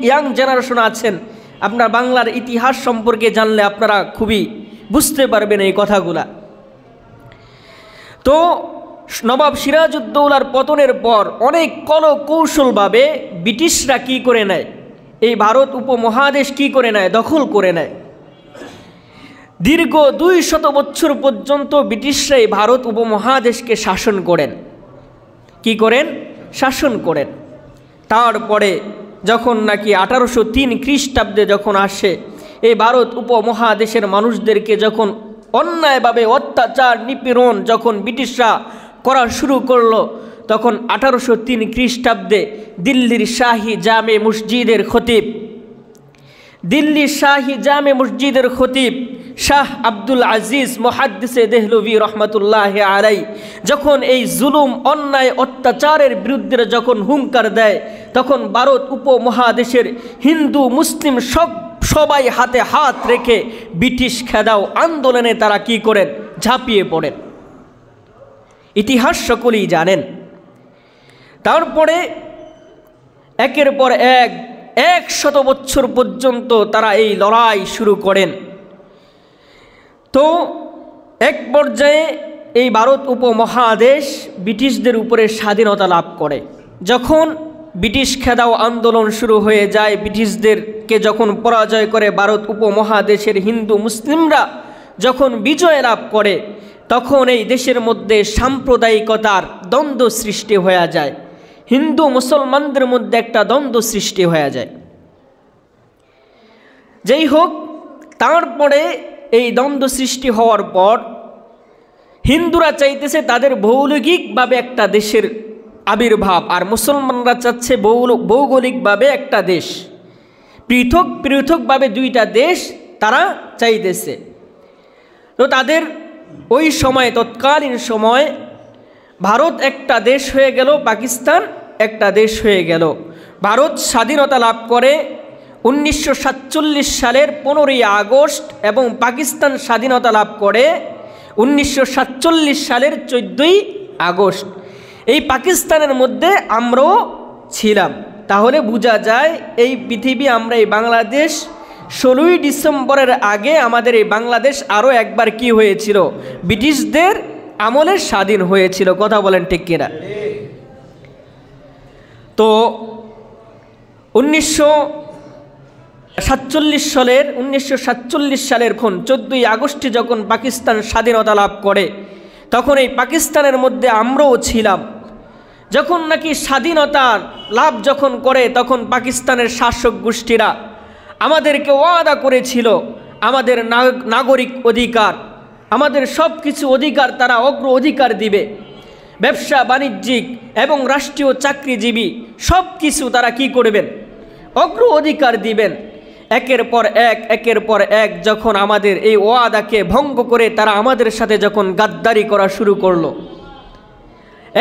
Young generation আছেন, আপনার বাংলার ইতিহাস সম্পর্কে জানলে আপনারা খুবই বুঝতে পারবেন এই কথাগুলা। তো নবাব সিরাজউদ্দৌলার পতনের পর অনেক কৌশলভাবে ব্রিটিশরা কি করে নেয়, এই ভারত উপমহাদেশ কি করে নেয়, দখল করে নেয়। দীর্ঘ 200 বছর পর্যন্ত ব্রিটিশরা এই ভারত উপমহাদেশকে শাসন করেন। কি করেন? শাসন করেন। তারপরে যখন নাকি 1803 খ্রিস্টাব্দে যখন আসে, এই ভারত উপমহাদেশের মানুষদেরকে যখন অন্যায়ভাবে অত্যাচার নিপীড়ন যখন ব্রিটিশরা করা শুরু করলো, তখন 1803 খ্রিস্টাব্দে দিল্লির শাহী জামে মসজিদের খতিব শাহ আব্দুল আজিজ মুহাদ্দিসে দেহলভী রহমতুল্লাহ আলাই যখন এই জুলুম অন্যায় অত্যাচারের বিরুদ্ধে যখন হুঙ্কার দেয়, তখন ভারত উপমহাদেশের হিন্দু মুসলিম সবাই হাতে হাত রেখে ব্রিটিশ খেদাও আন্দোলনে তারা কি করেন? ঝাঁপিয়ে পড়েন। ইতিহাস সকলেই জানেন। তারপরে একের পর 100 বছর পর্যন্ত তারা এই লড়াই শুরু করেন। তো এক পর্যায়ে এই ভারত উপমহাদেশ ব্রিটিশদের উপরে স্বাধীনতা লাভ করে। যখন ব্রিটিশ খেদাও আন্দোলন শুরু হয়ে যায়, ব্রিটিশদেরকে যখন পরাজয় করে ভারত উপমহাদেশের হিন্দু মুসলিমরা যখন বিজয় লাভ করে, তখন এই দেশের মধ্যে সাম্প্রদায়িকতার দ্বন্দ্ব সৃষ্টি হয়ে যায়। হিন্দু মুসলমানদের মধ্যে একটা দ্বন্দ্ব সৃষ্টি হয়ে যায়। যাই হোক, তারপরে এই দ্বন্দ্ব সৃষ্টি হওয়ার পর হিন্দুরা চাইতেছে তাদের ভৌগোলিকভাবে একটা দেশের আবির্ভাব, আর মুসলমানরা চাচ্ছে ভৌগোলিকভাবে একটা দেশ। পৃথকভাবে দুইটা দেশ তারা চাইতেছে। তো তাদের ওই সময়, তৎকালীন সময় ভারত একটা দেশ হয়ে গেল, পাকিস্তান একটা দেশ হয়ে গেল। ভারত স্বাধীনতা লাভ করে 1947 সালের 15ই আগস্ট এবং পাকিস্তান স্বাধীনতা লাভ করে 1947 সালের 14ই আগস্ট। এই পাকিস্তানের মধ্যে আমরাও ছিলাম। তাহলে বোঝা যায় এই পৃথিবী, আমরা এই বাংলাদেশ 16ই ডিসেম্বরের আগে আমাদের এই বাংলাদেশ আরও একবার কি হয়েছিল? ব্রিটিশদের আমলে স্বাধীন হয়েছিল। কথা বলেন ঠিক কিনা? তো 1947 সালের 14ই আগস্টে যখন পাকিস্তান স্বাধীনতা লাভ করে, তখন এই পাকিস্তানের মধ্যে আমরাও ছিলাম। যখন নাকি স্বাধীনতা লাভ যখন করে, তখন পাকিস্তানের শাসক গোষ্ঠীরা আমাদেরকে ওয়াদা করেছিল আমাদের নাগরিক অধিকার, আমাদের সব কিছু অধিকার তারা অগ্র অধিকার দিবে। ব্যবসা বাণিজ্যিক এবং রাষ্ট্রীয় চাকরিজীবী সব কিছু তারা কি করবেন? অগ্র অধিকার দিবেন। একের পর এক যখন আমাদের এই ওয়াদাকে ভঙ্গ করে তারা আমাদের সাথে যখন গাদ্দারি করা শুরু করলো,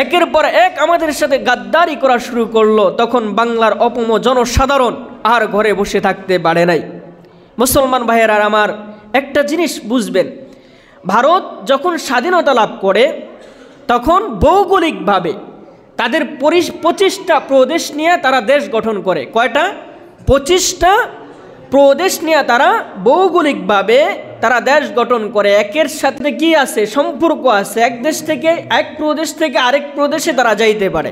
একের পর এক আমাদের সাথে গাদ্দারি করা শুরু করলো, তখন বাংলার অপম জনসাধারণ আর ঘরে বসে থাকতে পারে নাই। মুসলমান ভাইয়েরা আমার, একটা জিনিস বুঝবেন, ভারত যখন স্বাধীনতা লাভ করে তখন ভৌগোলিকভাবে তাদের 25টা প্রদেশ নিয়ে তারা দেশ গঠন করে। কয়টা? 25টা প্রদেশ নিয়ে তারা ভৌগোলিকভাবে তারা দেশ গঠন করে। একের সাথে কি আছে? সম্পর্ক আছে। এক প্রদেশ থেকে আরেক প্রদেশে তারা যাইতে পারে।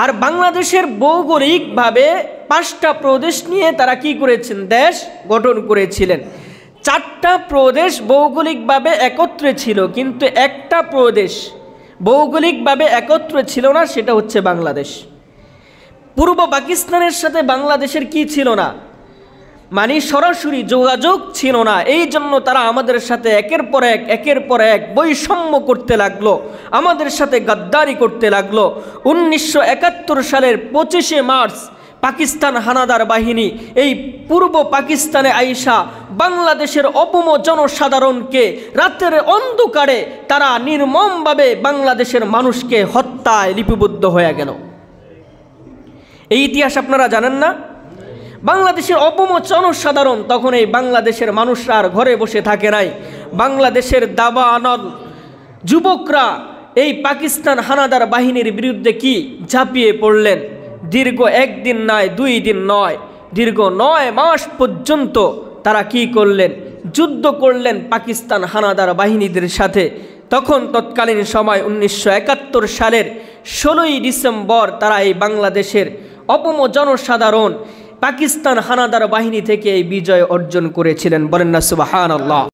আর বাংলাদেশের ভৌগোলিকভাবে 5টা প্রদেশ নিয়ে তারা কি করেছেন? দেশ গঠন করেছিলেন। 4টা প্রদেশ ভৌগোলিকভাবে একত্রে ছিল, কিন্তু একটা প্রদেশ ভৌগোলিকভাবে একত্রে ছিল না, সেটা হচ্ছে বাংলাদেশ। পূর্ব পাকিস্তানের সাথে বাংলাদেশের কি ছিল না? মানে সরাসরি যোগাযোগ ছিল না। এই জন্য তারা আমাদের সাথে একের পর এক বৈষম্য করতে লাগলো, আমাদের সাথে গাদ্দারি করতে লাগলো। 1971 সালের 25শে মার্চ পাকিস্তান হানাদার বাহিনী এই পূর্ব পাকিস্তানে আইসা বাংলাদেশের অপম জনসাধারণকে রাতের অন্ধকারে তারা নির্মমভাবে বাংলাদেশের মানুষকে হত্যায় লিপিবদ্ধ হয়ে গেল। এই ইতিহাস আপনারা জানেন না? বাংলাদেশের অপম জনসাধারণ তখন এই বাংলাদেশের মানুষরা আর ঘরে বসে থাকে নাই। বাংলাদেশের দাবানল যুবকরা এই পাকিস্তান হানাদার বাহিনীর বিরুদ্ধে কি ঝাঁপিয়ে পড়লেন। দীর্ঘ 1 দিন নয়, 2 দিন নয়, দীর্ঘ ৯ মাস পর্যন্ত তারা কি করলেন? যুদ্ধ করলেন পাকিস্তান হানাদার বাহিনীদের সাথে। তখন তৎকালীন সময় 1971 সালের 16ই ডিসেম্বর তারা এই বাংলাদেশের অপম জনসাধারণ পাকিস্তান হানাদার বাহিনী থেকে এই বিজয় অর্জন করেছিলেন। বলেন না সুবহানাল্লাহ।